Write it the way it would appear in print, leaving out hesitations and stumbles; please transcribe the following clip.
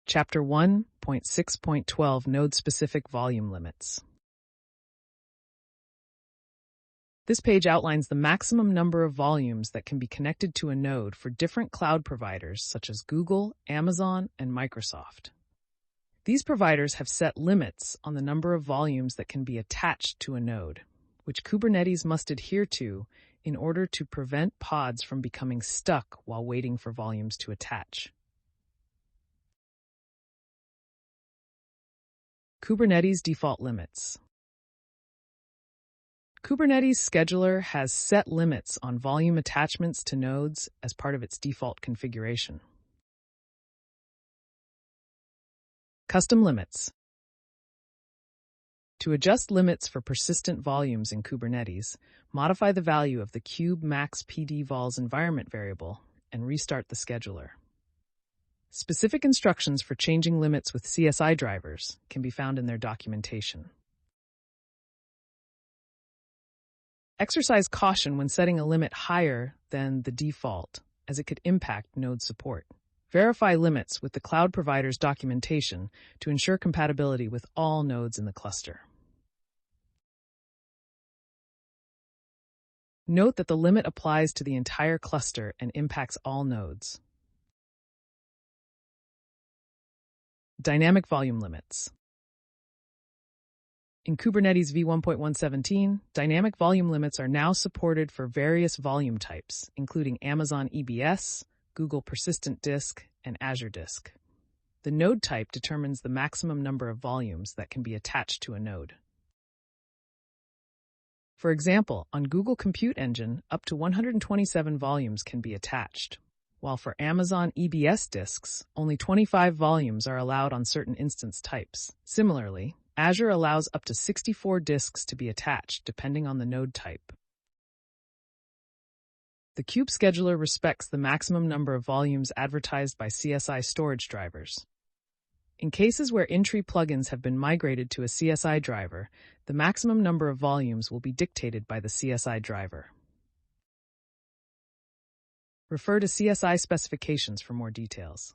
Chapter 1.6.12 Node-Specific Volume Limits. This page outlines the maximum number of volumes that can be connected to a node for different cloud providers such as Google, Amazon, and Microsoft. These providers have set limits on the number of volumes that can be attached to a node, which Kubernetes must adhere to in order to prevent pods from becoming stuck while waiting for volumes to attach. Kubernetes default limits. Kubernetes Scheduler has set limits on volume attachments to nodes as part of its default configuration. Custom limits. To adjust limits for persistent volumes in Kubernetes, modify the value of the kube max pdvols environment variable and restart the scheduler. Specific instructions for changing limits with CSI drivers can be found in their documentation. Exercise caution when setting a limit higher than the default, as it could impact node support. Verify limits with the cloud provider's documentation to ensure compatibility with all nodes in the cluster. Note that the limit applies to the entire cluster and impacts all nodes. Dynamic volume limits. In Kubernetes v1.117, dynamic volume limits are now supported for various volume types, including Amazon EBS, Google Persistent Disk, and Azure Disk. The node type determines the maximum number of volumes that can be attached to a node. For example, on Google Compute Engine, up to 127 volumes can be attached, while for Amazon EBS disks, only 25 volumes are allowed on certain instance types. Similarly, Azure allows up to 64 disks to be attached, depending on the node type. The Kube scheduler respects the maximum number of volumes advertised by CSI storage drivers. In cases where in-tree plugins have been migrated to a CSI driver, the maximum number of volumes will be dictated by the CSI driver. Refer to CSI specifications for more details.